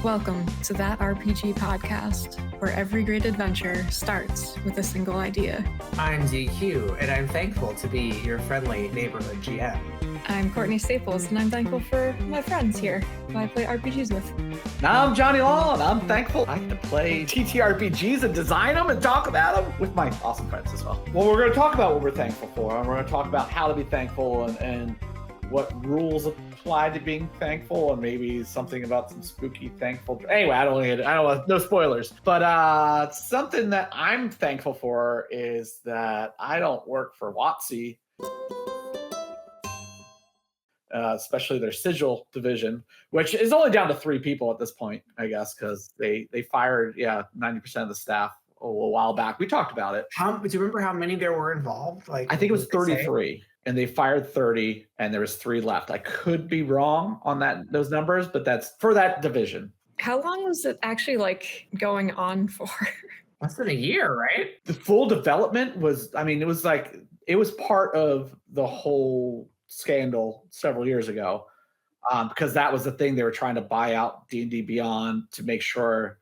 Welcome to That RPG podcast, where every great adventure starts with a single idea. I'm DQ, and I'm thankful to be your friendly neighborhood GM. I'm Courtney Staples, and I'm thankful for my friends here who I play RPGs with. Now I'm Johnny Law, and I'm thankful I get to play TTRPGs and design them and talk about them with my awesome friends as well. Well, we're going to talk about what we're thankful for, and we're going to talk about how to be thankful and what rules apply to being thankful, and maybe something about some spooky thankful. Anyway, I don't want no spoilers. But something that I'm thankful for is that I don't work for WOTC. Especially their Sigil division, which is only down to 3 people at this point, I guess, because they fired 90% of the staff a while back. We talked about it. Do you remember how many there were involved? I think it was 33, and they fired 30, and there was 3 left. I could be wrong on those numbers, but that's for that division. How long was it actually going on for? Less than a year, right? The full development was it was part of the whole scandal several years ago, because that was the thing. They were trying to buy out D&D Beyond to make sure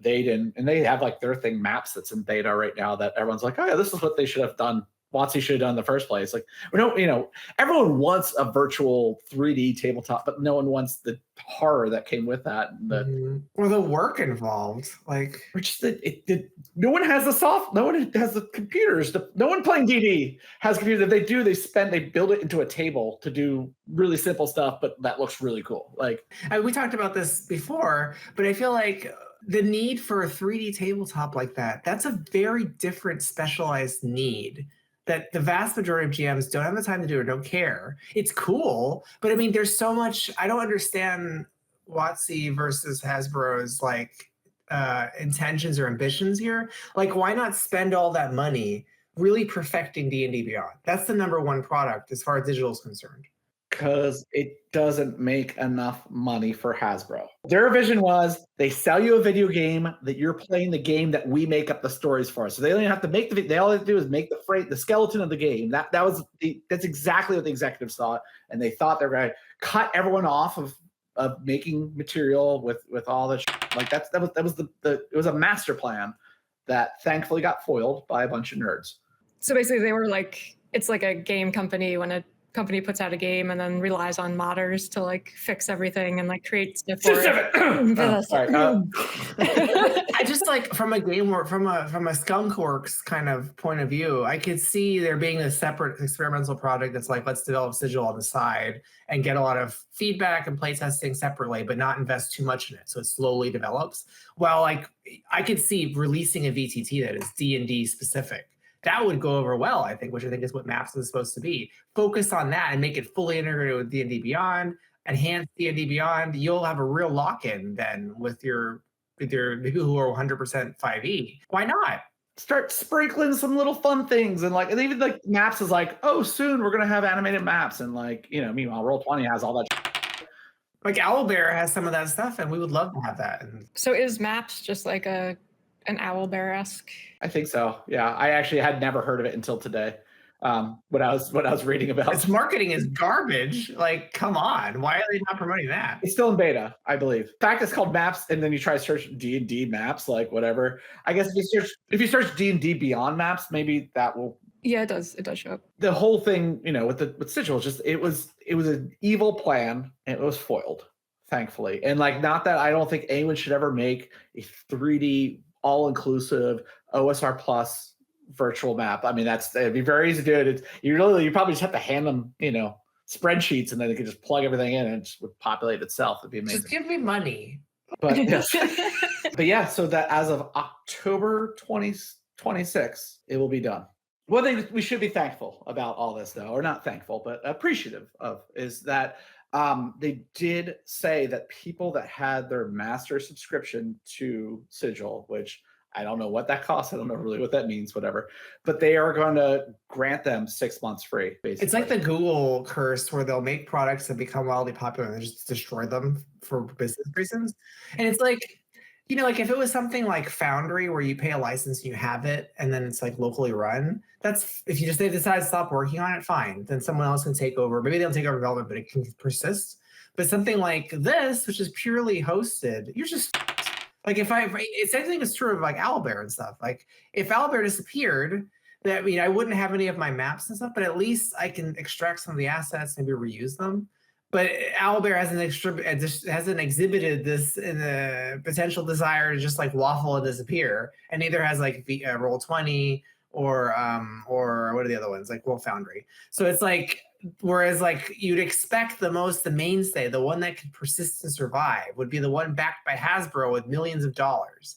they didn't, and they have their thing maps that's in beta right now that everyone's like, oh yeah, this is what they should have done. WotC should have done in the first place. Everyone wants a virtual 3D tabletop, but no one wants the horror that came with that. Or the work involved. No one has no one has the computers. No one playing D&D has computers. If they do, they build it into a table to do really simple stuff, but that looks really cool. We talked about this before, but I feel like the need for a 3D tabletop like that's a very different specialized need that the vast majority of GMs don't have the time to do or don't care. It's cool, but I mean, there's so much. I don't understand WotC versus Hasbro's intentions or ambitions here. Why not spend all that money really perfecting D&D Beyond? That's the number one product as far as digital is concerned. Because it doesn't make enough money for Hasbro. Their vision was they sell you a video game that you're playing the game that we make up the stories for. So they don't even have to make they all they have to do is make the skeleton of the game. That's exactly what the executives thought, and they thought they were going to cut everyone off of making material with all the it was a master plan that thankfully got foiled by a bunch of nerds. So basically, they were it's like a game company when a company puts out a game and then relies on modders to for everything and create stuff for it. Sorry. I just from a game work from a Skunkworks kind of point of view, I could see there being a separate experimental project that's let's develop Sigil on the side and get a lot of feedback and play testing separately, but not invest too much in it so it slowly develops. Well, I could see releasing a VTT that is D&D specific. That would go over well, I think, which I think is what Maps is supposed to be. Focus on that and make it fully integrated with D&D Beyond, enhance D&D Beyond. You'll have a real lock-in then with your people who are 100% 5e. Why not? Start sprinkling some little fun things and even Maps is oh, soon we're gonna have animated maps and meanwhile Roll20 has all that. Owlbear has some of that stuff, and we would love to have that. So is Maps just an Owlbear-esque? I think so. Yeah, I actually had never heard of it until today. When I was reading about its marketing is garbage. Come on, why are they not promoting that? It's still in beta, I believe. In fact, it's called Maps, and then you try to search D&D Maps, whatever. I guess if you search D&D Beyond Maps, maybe that will. Yeah, it does. It does show up. The whole thing, with Sigil, it was an evil plan, and it was foiled, thankfully. And not that I don't think anyone should ever make a 3D all-inclusive OSR plus virtual map. I mean, it'd be very easy to do it. You probably just have to hand them, spreadsheets, and then they can just plug everything in and it just would populate itself. It'd be amazing. Just give me money. But yeah, so that as of October 2026, it will be done. One thing we should be thankful about all this, though, or not thankful, but appreciative of, is that they did say that people that had their master subscription to Sigil, which I don't know what that costs, I don't know really what that means, whatever, but they are going to grant them 6 months free, basically. It's like the Google curse where they'll make products that become wildly popular and they just destroy them for business reasons. And it's if it was something like Foundry where you pay a license and you have it and then it's locally run, that's if they decide to stop working on it, fine. Then someone else can take over. Maybe they'll take over development, but it can persist. But something like this, which is purely hosted, you're just like, it's, I think it's true of like Owlbear and stuff. Like if Owlbear disappeared, that, I mean, I wouldn't have any of my maps and stuff, but at least I can extract some of the assets, maybe reuse them. But Owlbear hasn't exhibited this potential desire to just like waffle and disappear, and neither has like Roll20 or what are the other ones, like Wolf Foundry. So it's like, whereas like you'd expect the mainstay, the one that could persist and survive, would be the one backed by Hasbro with millions of dollars.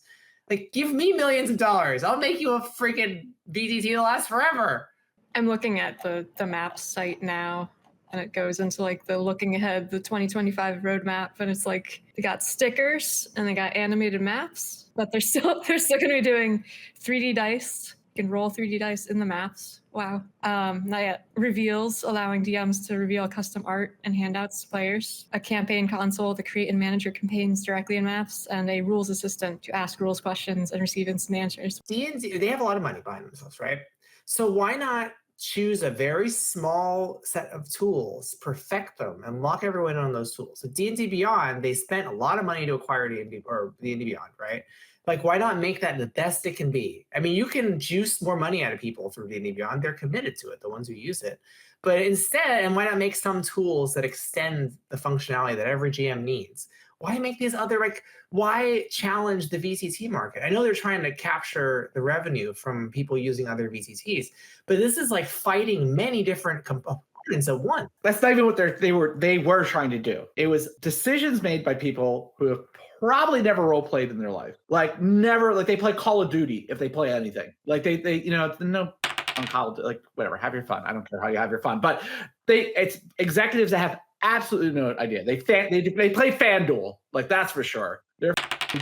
Like, give me millions of dollars, I'll make you a freaking VTT to last forever. I'm looking at the maps site now, and it goes into like the looking ahead, the 2025 roadmap, and it's like they got stickers and they got animated maps, but they're still going to be doing 3D dice. You can roll 3D dice in the maps. Wow. Not yet. Reveals, allowing DMs to reveal custom art and handouts to players. A campaign console to create and manage your campaigns directly in maps, and a rules assistant to ask rules questions and receive instant answers. D&D, they have a lot of money behind themselves, right? So why not choose a very small set of tools, perfect them, and lock everyone on those tools? So D&D Beyond, they spent a lot of money to acquire D&D Beyond, right? Like, why not make that the best it can be? I mean, you can juice more money out of people through D&D Beyond. They're committed to it, the ones who use it. But instead, and why not make some tools that extend the functionality that every GM needs? Why make these other, like, why challenge the VTT market? I know they're trying to capture the revenue from people using other VTTs, but this is like fighting many different components at once. That's not even what they were trying to do. It was decisions made by people who have probably never role played in their life. Like never, like they play Call of Duty if they play anything. Like they you know, no on Call of Duty, like whatever, have your fun. I don't care how you have your fun. But it's executives that have absolutely no idea. They play FanDuel, like that's for sure. They're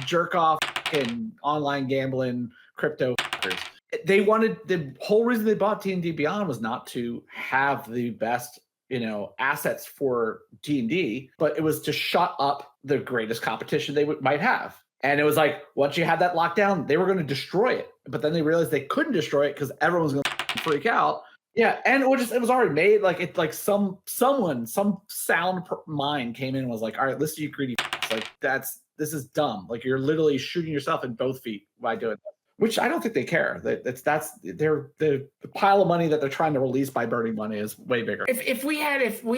jerk off and online gambling crypto fuckers. The whole reason they bought D&D Beyond was not to have the best, assets for D&D, but it was to shut up the greatest competition they might have. And it was like, once you had that lockdown, they were going to destroy it. But then they realized they couldn't destroy it because everyone was going to freak out. Yeah, and it was already made. Like it's like some sound mind came in and was like, all right, listen, you greedy like this is dumb. Like you're literally shooting yourself in both feet by doing that. Which I don't think they care. The pile of money that they're trying to release by burning money is way bigger. If we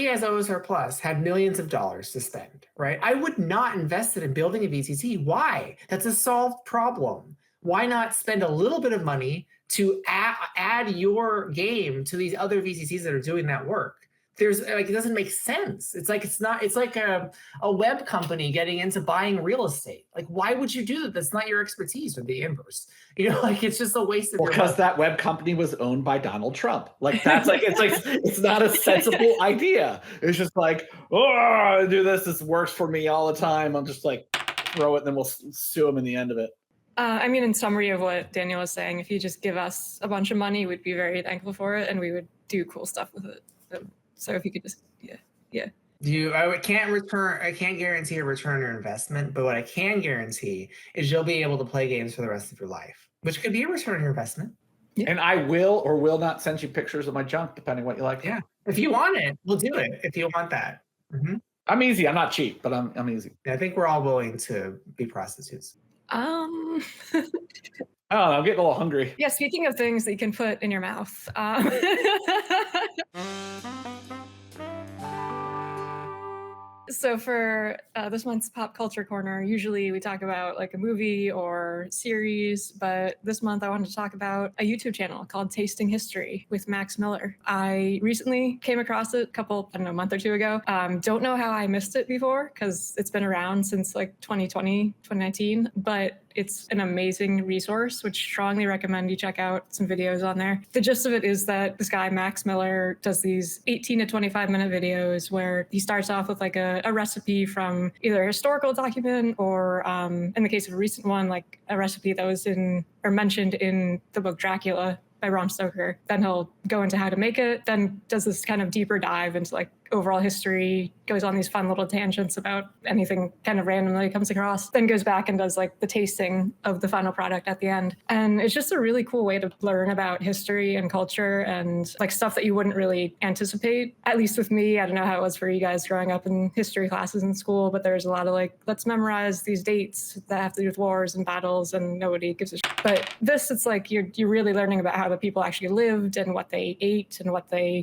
as OSR Plus had millions of dollars to spend, right? I would not invest it in building a VTT. Why? That's a solved problem. Why not spend a little bit of money to add your game to these other VTTs that are doing that work? It doesn't make sense. It's like a web company getting into buying real estate. Like, why would you do that? That's not your expertise, or the inverse. It's just a waste of your money. Because that web company was owned by Donald Trump. Like that's it's not a sensible idea. It's just like, oh, I do this. This works for me all the time. I'll just like throw it, and then we'll sue him in the end of it. In summary of what Daniel was saying, if you just give us a bunch of money, we'd be very thankful for it, and we would do cool stuff with it. So if you could just, yeah. I can't guarantee a return on your investment, but what I can guarantee is you'll be able to play games for the rest of your life, which could be a return on your investment. Yeah. And I will or will not send you pictures of my junk, depending on what you like. Yeah. If you want it, we'll do it. If you want that. Mm-hmm. I'm easy. I'm not cheap, but I'm easy. I think we're all willing to be prostitutes. I don't know, I'm getting a little hungry. Yeah, speaking of things that you can put in your mouth. So for this month's Pop Culture Corner, usually we talk about like a movie or series, but this month I wanted to talk about a YouTube channel called Tasting History with Max Miller. I recently came across it a month or two ago. Don't know how I missed it before because it's been around since like 2020, 2019, but it's an amazing resource, which strongly recommend you check out some videos on there. The gist of it is that this guy, Max Miller, does these 18 to 25 minute videos where he starts off with like a recipe from either a historical document or in the case of a recent one, like a recipe that was mentioned in the book Dracula by Bram Stoker. Then he'll go into how to make it, then does this kind of deeper dive into like overall history, goes on these fun little tangents about anything kind of random that he comes across, then goes back and does like the tasting of the final product at the end. And it's just a really cool way to learn about history and culture and like stuff that you wouldn't really anticipate. At least with me, I don't know how it was for you guys growing up in history classes in school, but there's a lot of like, let's memorize these dates that have to do with wars and battles and nobody gives a shit. But this, it's like you're really learning about how the people actually lived and what they ate and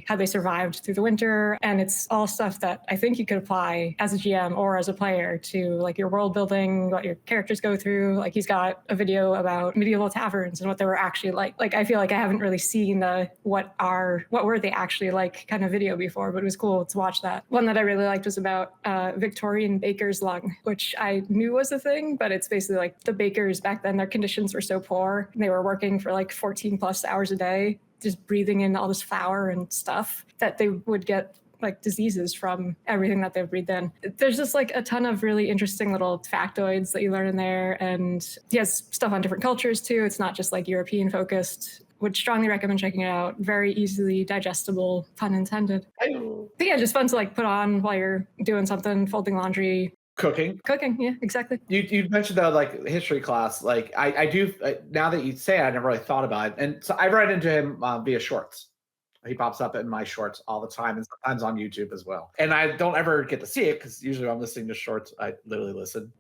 how they survived through the winter. And it's all stuff that I think you could apply as a GM or as a player to like your world building, what your characters go through. Like he's got a video about medieval taverns and what they were actually like. Like I feel like I haven't really seen the what were they actually like kind of video before, but it was cool to watch that. One that I really liked was about Victorian baker's lung, which I knew was a thing, but it's basically like the bakers back then, their conditions were so poor. They were working for like 14 plus hours a day, just breathing in all this flour and stuff that they would get like diseases from everything that they breathed in. There's just like a ton of really interesting little factoids that you learn in there. And he has stuff on different cultures too. It's not just like European focused. Would strongly recommend checking it out. Very easily digestible, pun intended. But yeah, just fun to like put on while you're doing something, folding laundry. Cooking, yeah, exactly. You mentioned that like history class. Like I do now that you say it, I never really thought about it. And so I run into him via shorts. He pops up in my shorts all the time and sometimes on YouTube as well. And I don't ever get to see it because usually when I'm listening to shorts, I literally listen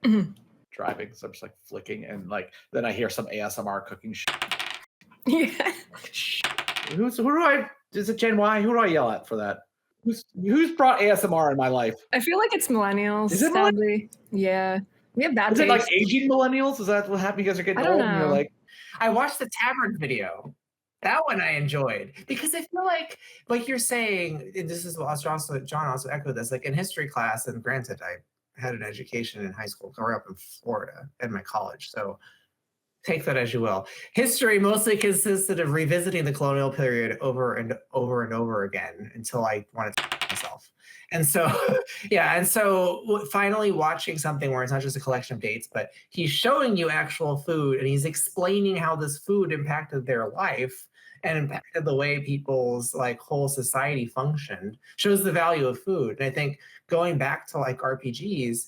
driving. So I'm just like flicking and like then I hear some ASMR cooking shit. Yeah. Is it Gen Y? Who do I yell at for that? Who's brought ASMR in my life? I feel like it's millennials. Is it sadly? Yeah. We have bad Is taste. it like aging millennials? Is that what happened? You guys are getting old and you're like... I watched the tavern video. That one I enjoyed because I feel like you're saying, and this is what John also echoed this, like in history class, and granted, I had an education in high school, growing up in Florida in my college. So take that as you will. History mostly consisted of revisiting the colonial period over and over and over again until I wanted to myself. And so, yeah. And so finally watching something where it's not just a collection of dates, but he's showing you actual food and he's explaining how this food impacted their life and impacted the way people's like whole society functioned, shows the value of food. And I think going back to like RPGs,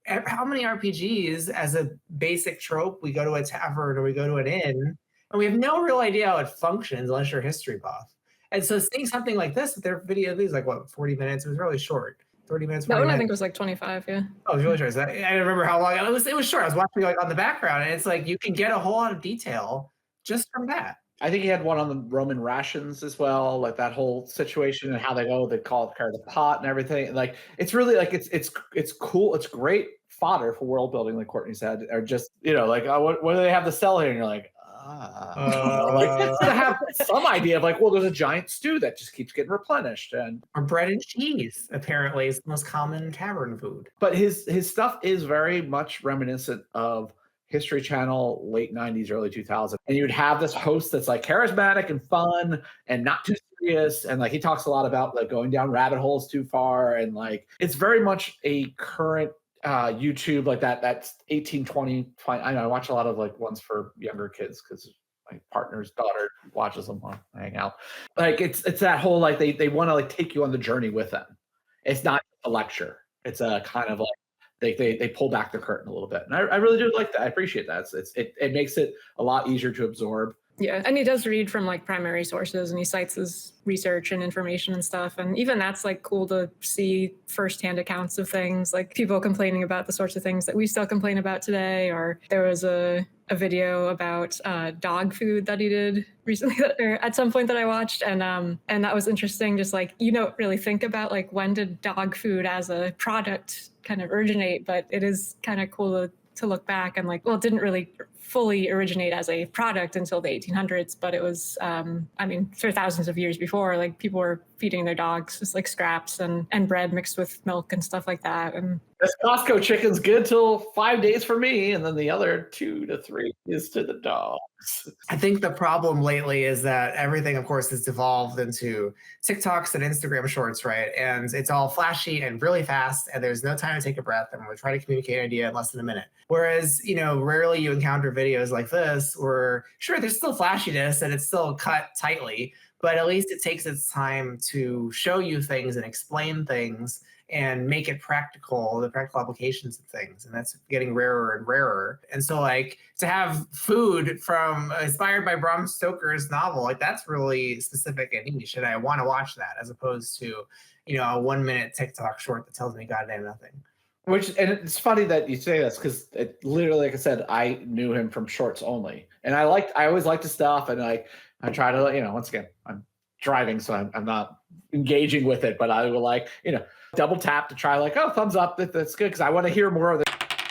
how many RPGs as a basic trope, we go to a tavern or we go to an inn and we have no real idea how it functions unless you're a history buff. And so seeing something like this, their video, these like what, 40 minutes, it was really short. 30 minutes. That one I think was like 25, yeah. Oh, it was really short. I don't remember how long it was short. I was watching like on the background and it's like you can get a whole lot of detail just from that. I think he had one on the Roman rations as well, like that whole situation and how they call it kind of the pot and everything. Like it's really like it's cool. It's great fodder for world building, like Courtney said, or just like what do they have to sell here? And you're like, like to have some idea of like, well, there's a giant stew that just keeps getting replenished, and or bread and cheese apparently is the most common tavern food. But his stuff is very much reminiscent of History Channel, late 90s, early 2000s. And you'd have this host that's like charismatic and fun and not too serious. And like he talks a lot about like going down rabbit holes too far. And like it's very much a current YouTube, like that's 18, 20. I know I watch a lot of like ones for younger kids because my partner's daughter watches them while I hang out. Like it's that whole like they want to like take you on the journey with them. It's not a lecture. It's a kind of like they pull back the curtain a little bit. And I really do like that. I appreciate that. It makes it a lot easier to absorb. Yeah, and he does read from like primary sources and he cites his research and information and stuff. And even that's like cool to see firsthand accounts of things, like people complaining about the sorts of things that we still complain about today. Or there was a video about dog food that he did recently or at some point that I watched. And that was interesting. Just like, you don't really think about like when did dog food as a product kind of originate, but it is kind of cool to look back and like, well, it didn't really fully originate as a product until the 1800s, but it was, for thousands of years before, like people were feeding their dogs just like scraps and bread mixed with milk and stuff like that. And this Costco chicken's good till 5 days for me, and then the other 2 to 3 is to the dogs. I think the problem lately is that everything, of course, has devolved into TikToks and Instagram shorts, right? And it's all flashy and really fast, and there's no time to take a breath, and we're trying to communicate an idea in less than a minute. Whereas, rarely you encounter videos like this where, sure, there's still flashiness and it's still cut tightly, but at least it takes its time to show you things and explain things and make it practical, the practical applications of things. And that's getting rarer and rarer. And so like to have food from inspired by Bram Stoker's novel, like that's really specific and niche. And I want to watch that as opposed to, a 1 minute TikTok short that tells me goddamn nothing. And it's funny that you say this because it literally, like I said, I knew him from shorts only. And I always liked his stuff. And I try to, once again, I'm driving, so I'm not engaging with it, but I will double tap to try thumbs up. That's good because I want to hear more of the.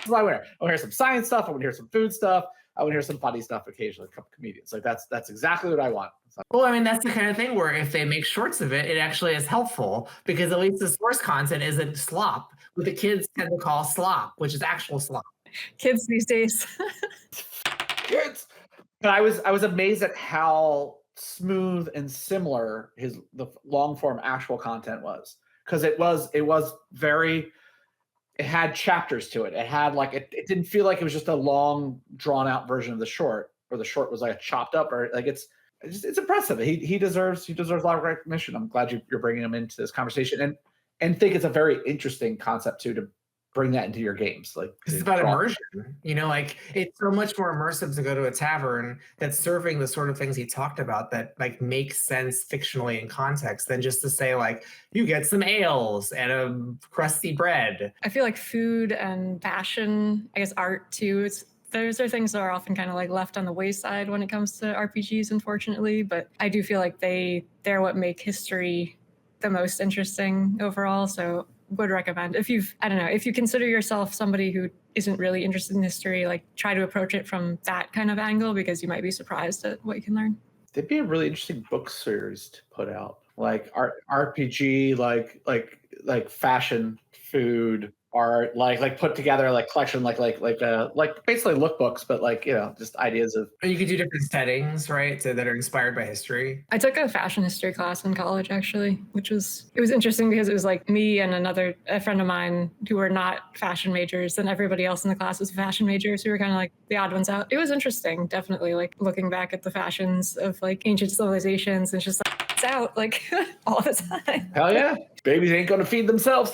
I want to hear some science stuff. I want to hear some food stuff. I want to hear some funny stuff occasionally. A couple comedians, like that's exactly what I want. Well, I mean, that's the kind of thing where if they make shorts of it, it actually is helpful because at least the source content isn't slop, what the kids tend to call slop, which is actual slop. Kids these days. Kids. But I was amazed at how smooth and similar the long form actual content was, because it was very. It had chapters to it. It had it didn't feel like it was just a long drawn out version of the short, or the short was chopped up, or it's impressive. He deserves a lot of recognition. I'm glad you're bringing him into this conversation, and think it's a very interesting concept too to bring that into your games. It's about immersion. It's so much more immersive to go to a tavern that's serving the sort of things he talked about that makes sense fictionally in context than just to say you get some ales and a crusty bread. I feel like food and fashion, I guess art too, those are things that are often kind of left on the wayside when it comes to RPGs, unfortunately. But I do feel like they're what make history the most interesting overall. So would recommend if you consider yourself somebody who isn't really interested in history, try to approach it from that kind of angle, because you might be surprised at what you can learn. It'd be a really interesting book series to put out, RPG, like fashion, food, art, put together collection, basically lookbooks, but just ideas of. You could do different settings, right, that are inspired by history. I took a fashion history class in college, actually, it was interesting because it was me and a friend of mine who were not fashion majors, and everybody else in the class was fashion majors. We were kind of the odd ones out. It was interesting, definitely, looking back at the fashions of ancient civilizations, and it's just it's out all the time. Hell yeah, babies ain't gonna feed themselves.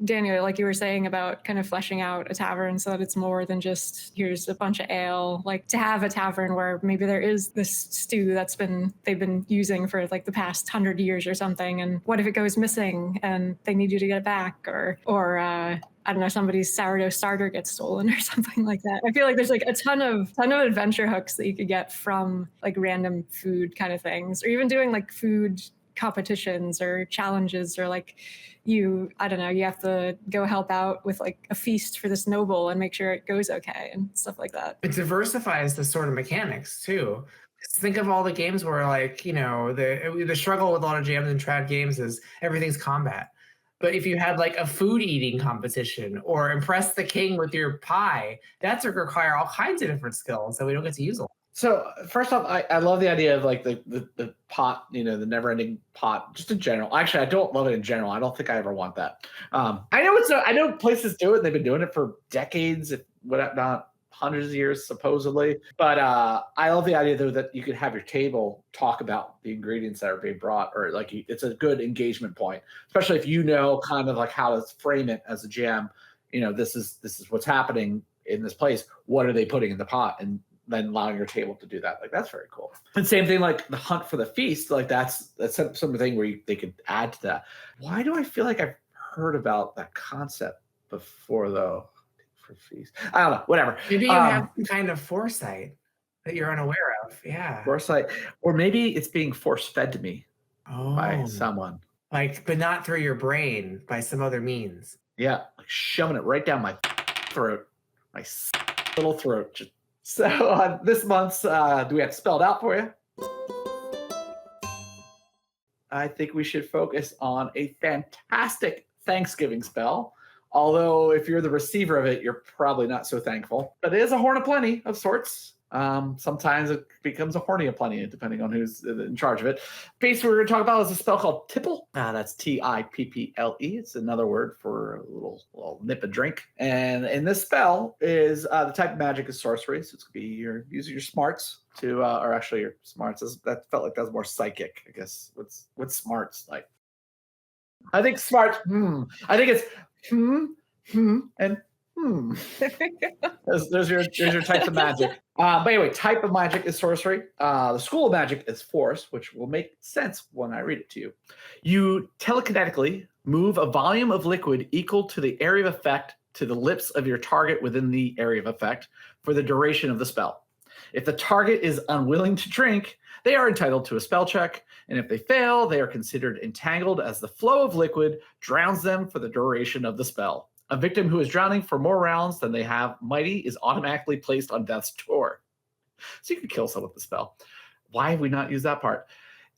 Daniel, like you were saying about kind of fleshing out a tavern so that it's more than just here's a bunch of ale, to have a tavern where maybe there is this stew they've been using for the past 100 years or something, and what if it goes missing and they need you to get it back, or I don't know, somebody's sourdough starter gets stolen or something like that. I feel like there's a ton of adventure hooks that you could get from random food kind of things, or even doing food competitions or challenges, or you have to go help out with a feast for this noble and make sure it goes okay and stuff like that. It diversifies the sort of mechanics too. Think of all the games where the struggle with a lot of jams and trad games is everything's combat. But if you had a food eating competition or impress the king with your pie, that's going to require all kinds of different skills that we don't get to use a lot. So first off, I love the idea of the pot, the never-ending pot, just in general. Actually, I don't love it in general. I don't think I ever want that. I know places do it. They've been doing it for decades, if not hundreds of years, supposedly. But I love the idea though that you could have your table talk about the ingredients that are being brought, or it's a good engagement point, especially if kind of how to frame it as a jam. This is what's happening in this place. What are they putting in the pot? And then allowing your table to do that. That's very cool. And same thing, the hunt for the feast, that's something where they could add to that. Why do I feel like I've heard about that concept before though? For feast, I don't know, whatever. Maybe you have some kind of foresight that you're unaware of. Yeah. Foresight. Or maybe it's being force fed to me by someone. But not through your brain, by some other means. Yeah. Shoving it right down my throat. My little throat. So this month's, do we have it spelled out for you? I think we should focus on a fantastic Thanksgiving spell. Although if you're the receiver of it, you're probably not so thankful. But it is a horn of plenty of sorts. Sometimes it becomes a horny aplenty, depending on who's in charge of it. Basically, we're going to talk about is a spell called Tipple. That's Tipple. It's another word for a little nip and drink. And in this spell is the type of magic is sorcery. So it's going to be using your smarts to, or actually your smarts. That felt like that was more psychic, I guess. What's smarts like? I think smarts. I think it's and There's your types of magic. But anyway, type of magic is sorcery. The school of magic is force, which will make sense when I read it to you. You telekinetically move a volume of liquid equal to the area of effect to the lips of your target within the area of effect for the duration of the spell. If the target is unwilling to drink, they are entitled to a spell check, and if they fail, they are considered entangled as the flow of liquid drowns them for the duration of the spell. A victim who is drowning for more rounds than they have mighty is automatically placed on death's door. So you can kill someone with the spell. Why have we not used that part?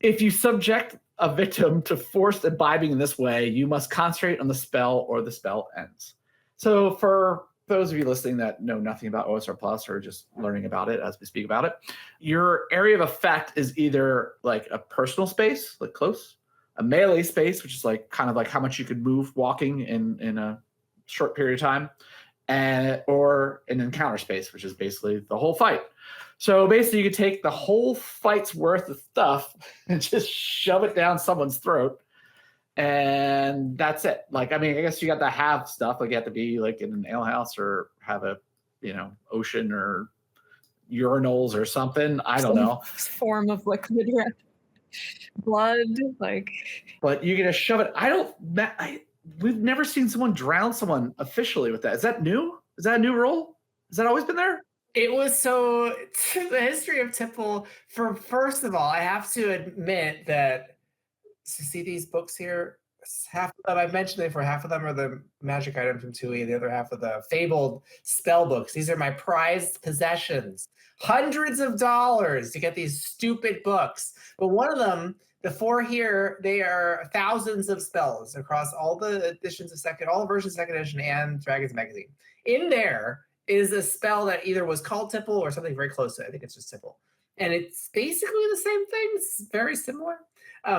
If you subject a victim to forced imbibing in this way, you must concentrate on the spell or the spell ends. So for those of you listening that know nothing about OSR Plus or just learning about it as we speak about it, your area of effect is either like a personal space, like close, a melee space, which is like kind of like how much you could move walking in a short period of time, or an encounter space, which is basically the whole fight. So basically, you could take the whole fight's worth of stuff and just shove it down someone's throat, and that's it. Like, I mean, I guess you got to have stuff. Like, you have to be like in an ale house or have a, ocean or urinals or something. I don't know. Form of liquid, blood, like. But you get to shove it. We've never seen someone drown someone officially with that. Is that new? Is that a new rule? Has that always been there? It was so the history of Tipple. First of all, I have to admit that see these books here. Half of them I've mentioned it before. Half of them are the magic items from 2E. The other half of the fabled spell books. These are my prized possessions. Hundreds of dollars to get these stupid books. But one of them, the four here, they are thousands of spells across all the editions of all the versions of second edition and Dragons Magazine. In there is a spell that either was called Tipple or something very close to it. I think it's just Tipple. And it's basically the same thing. It's very similar.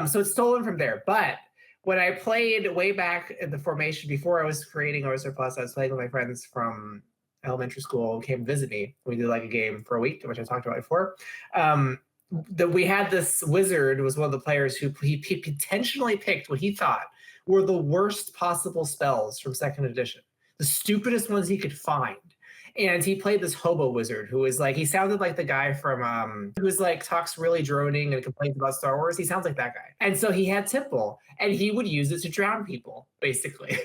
So it's stolen from there. But when I played way back in the formation, before I was creating OSR Plus, I was playing with my friends from elementary school who came visit me. We did like a game for a week, which I talked about before. We had this wizard, was one of the players who he intentionally picked what he thought were the worst possible spells from second edition, the stupidest ones he could find. And he played this hobo wizard who was like, he sounded like the guy from, who was like, talks really droning and complains about Star Wars. He sounds like that guy. And so he had Tipple, and he would use it to drown people, basically.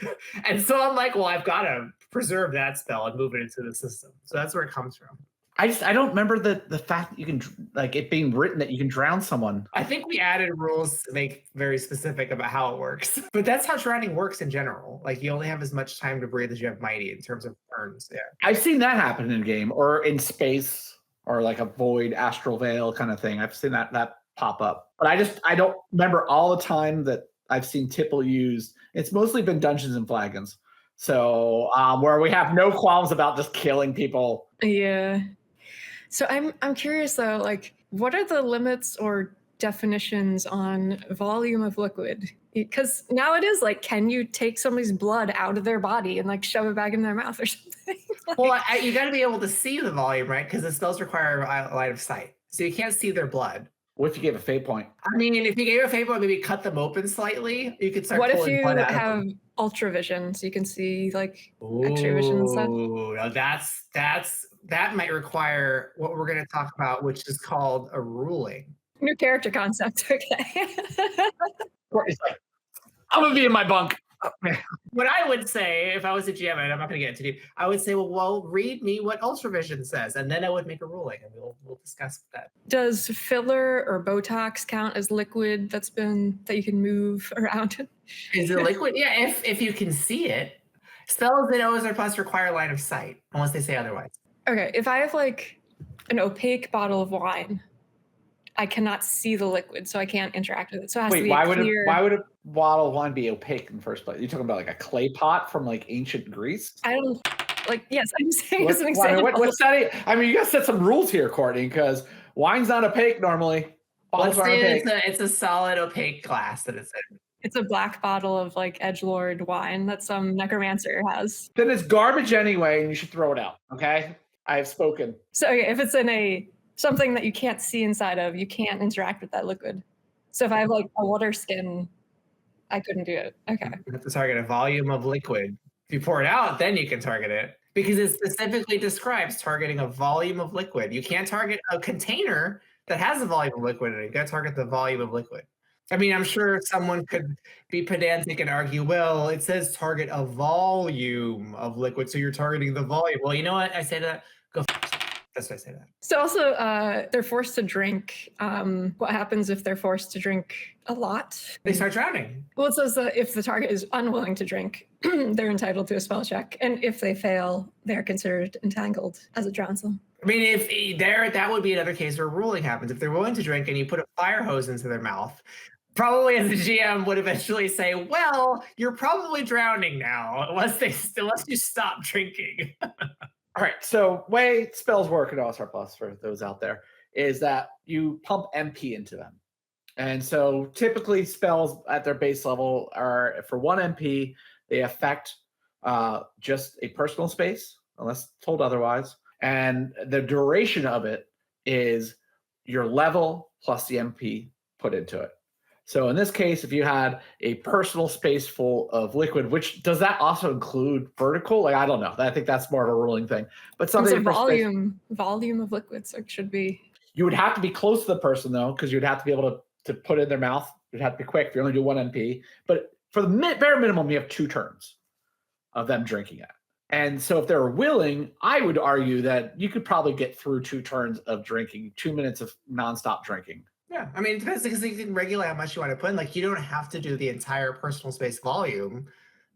And so I'm like, well, I've got to preserve that spell and move it into the system. So that's where it comes from. I don't remember the fact that you can, like, it being written that you can drown someone. I think we added rules to make very specific about how it works. But that's how drowning works in general. Like, you only have as much time to breathe as you have mighty in terms of turns. Yeah. I've seen that happen in a game or in space or like a void astral veil kind of thing. I've seen that pop up. But I don't remember all the time that I've seen Tipple used. It's mostly been Dungeons and Flagons. So where we have no qualms about just killing people. Yeah. So I'm curious though, like, what are the limits or definitions on volume of liquid? Because now it is like, can you take somebody's blood out of their body and like shove it back in their mouth or something? Well, you got to be able to see the volume, right? Because the spells require a line of sight, so you can't see their blood. What if you gave a fate point? I mean, if you gave a fate point, maybe cut them open slightly. You could start. What if you have ultra vision, so you can see like X-ray vision and stuff? Now that might require what we're going to talk about, which is called a ruling. New character concept. Okay. It's like, I'm gonna be in my bunk. What I would say, if I was a GM, and I'm not going to get into deep, I would say, well, read me what ultravision says, and then I would make a ruling, and we'll discuss that. Does filler or Botox count as liquid that you can move around? Is it liquid? Yeah, if you can see it. Spells in OSR Plus require line of sight, unless they say otherwise. Okay, if I have like an opaque bottle of wine, I cannot see the liquid, so I can't interact with it. So it has to be why would a bottle of wine be opaque in the first place? You're talking about like a clay pot from like ancient Greece? I don't. Like, yes, I'm saying as an example. What's that? I mean, you got to set some rules here, Courtney, because wine's not opaque normally. Let's Bottles aren't say opaque. it's a solid opaque glass that it's in. It's a black bottle of like edgelord wine that some necromancer has. Then it's garbage anyway, and you should throw it out. Okay, I have spoken. So okay, if it's in something that you can't see inside of, you can't interact with that liquid. So if I have like a water skin, I couldn't do it. Okay. You have to target a volume of liquid. If you pour it out, then you can target it because it specifically describes targeting a volume of liquid. You can't target a container that has a volume of liquid in it. You got to target the volume of liquid. I mean, I'm sure someone could be pedantic and argue, well, it says target a volume of liquid, so you're targeting the volume. Well, you know what? I say that. Go. That's why I say that. So also, they're forced to drink. What happens if they're forced to drink a lot? They start drowning. Well, it says that if the target is unwilling to drink, they're entitled to a spell check. And if they fail, they're considered entangled as it drowns them. I mean, if that would be another case where ruling happens. If they're willing to drink and you put a fire hose into their mouth, probably as a GM would eventually say, well, you're probably drowning now unless you stop drinking. All right, so way spells work in OSR Plus for those out there is that you pump MP into them. And so typically spells at their base level are for 1 MP, they affect just a personal space, unless told otherwise. And the duration of it is your level plus the MP put into it. So in this case, if you had a personal space full of liquid, which does that also include vertical? Like, I don't know. I think that's more of a ruling thing. But something it's a volume of liquids. So it should be. You would have to be close to the person though, because you'd have to be able to put it in their mouth. You'd have to be quick if you only do 1 MP. But for the bare minimum, you have 2 turns of them drinking it. And so if they're willing, I would argue that you could probably get through 2 turns of drinking, 2 minutes of nonstop drinking. Yeah, I mean, it depends because you can regulate how much you want to put in. Like, you don't have to do the entire personal space volume.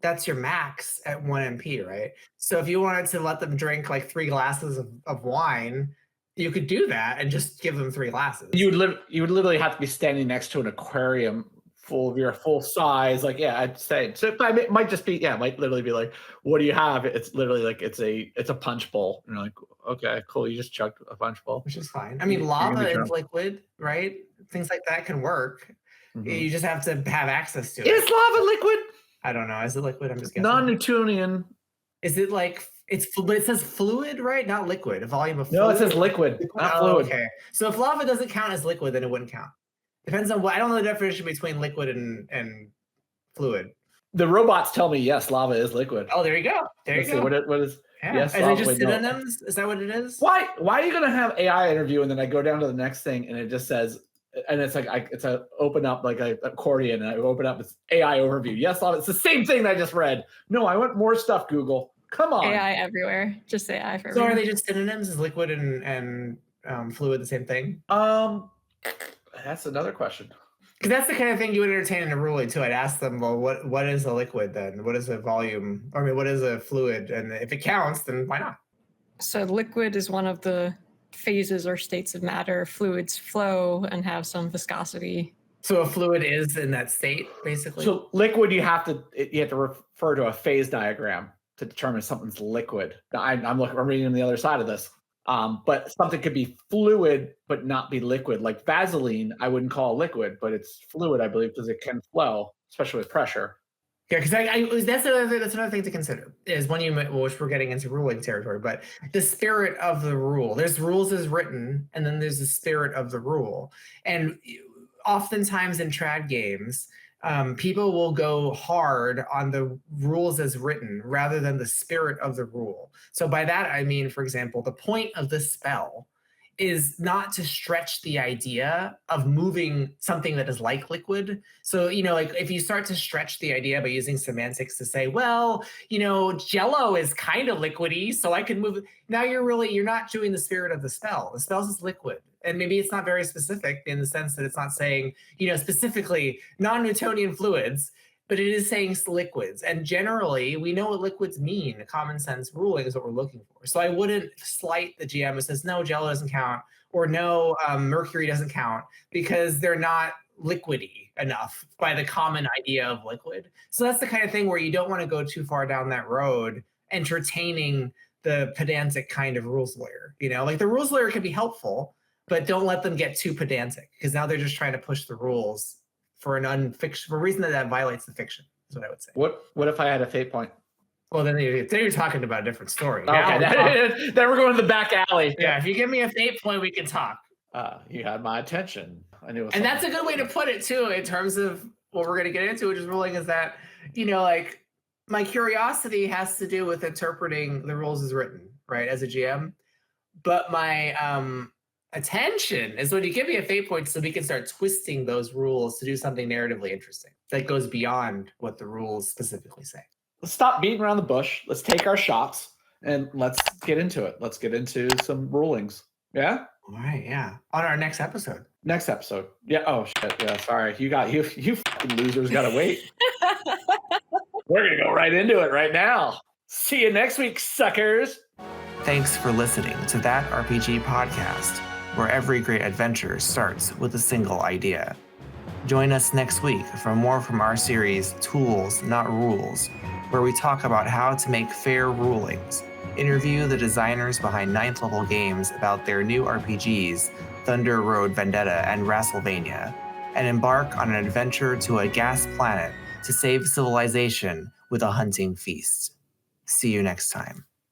That's your max at 1 MP, right? So if you wanted to let them drink like 3 glasses of wine, you could do that and just give them 3 glasses. You would literally have to be standing next to an aquarium full of your full size. Like, yeah, I'd say. So it might just be, yeah, it might literally be like, what do you have? It's literally like it's a punch bowl. And you're like, okay, cool. You just chugged a punch bowl, which is fine. I mean, lava is liquid, right? Things like that can work. Mm-hmm. You just have to have access to it. Is lava liquid? I don't know. Is it liquid? I'm just guessing. Non-Newtonian. Is it like but it says fluid, right? Not liquid. A volume of fluid. No, it says liquid, not fluid. Okay. So if lava doesn't count as liquid, then it wouldn't count. Depends on I don't know the definition between liquid and fluid. The robots tell me yes, lava is liquid. Oh, there you go. Let's see, what is yeah. Yes? Are they just synonyms? No. Is that what it is? Why are you gonna have AI interview and then I go down to the next thing and it just says, and it's like it's a open up like a accordion and I open up it's AI overview. Yes, lava. It's the same thing that I just read. No, I want more stuff. Google. Come on. AI everywhere. Just AI for everyone. So are they just synonyms? Is liquid and fluid the same thing? That's another question. Because that's the kind of thing you would entertain in a ruling too. I'd ask them, well, what is a liquid then? What is a volume? I mean, what is a fluid? And if it counts, then why not? So liquid is one of the phases or states of matter. Fluids flow and have some viscosity. So a fluid is in that state, basically? So liquid, you have to refer to a phase diagram to determine if something's liquid. Now, I'm reading on the other side of this. But something could be fluid but not be liquid. Like Vaseline, I wouldn't call liquid, but it's fluid, I believe, because it can flow, especially with pressure. Yeah, because that's another thing to consider is which we're getting into ruling territory, but the spirit of the rule. There's rules as written, and then there's the spirit of the rule. And oftentimes in trad games, people will go hard on the rules as written rather than the spirit of the rule. So by that, I mean, for example, the point of the spell is not to stretch the idea of moving something that is like liquid. So, like if you start to stretch the idea by using semantics to say, well, Jello is kind of liquidy, so I can move it. Now you're not doing the spirit of the spell. The spell is liquid. And maybe it's not very specific in the sense that it's not saying, specifically non-Newtonian fluids, but it is saying liquids. And generally, we know what liquids mean. A common sense ruling is what we're looking for. So I wouldn't slight the GM who says, no, Jello doesn't count, or no, mercury doesn't count, because they're not liquidy enough by the common idea of liquid. So that's the kind of thing where you don't want to go too far down that road entertaining the pedantic kind of rules lawyer. Like the rules lawyer can be helpful, but don't let them get too pedantic, because now they're just trying to push the rules for for a reason that violates the fiction, is what I would say. What if I had a fate point? Well, then you're talking about a different story. Okay, then we're going to the back alley. Yeah, if you give me a fate point, we can talk. You had my attention. I knew. And that's a good way to put it too, in terms of what we're going to get into, which is ruling, is that, like my curiosity has to do with interpreting the rules as written, right, as a GM. But my attention is when you give me a fate point, so we can start twisting those rules to do something narratively interesting that goes beyond what the rules specifically say. Let's stop beating around the bush. Let's take our shots and let's get into it. Let's get into some rulings. Yeah? All right, yeah. On our next episode. Next episode. Yeah. Oh shit. Yeah. Sorry. You fucking losers gotta wait. We're gonna go right into it right now. See you next week, suckers. Thanks for listening to That RPG Podcast, where every great adventure starts with a single idea. Join us next week for more from our series, Tools, Not Rules, where we talk about how to make fair rulings, interview the designers behind 9th level games about their new RPGs, Thunder Road Vendetta and Wrestlemania, and embark on an adventure to a gas planet to save civilization with a hunting feast. See you next time.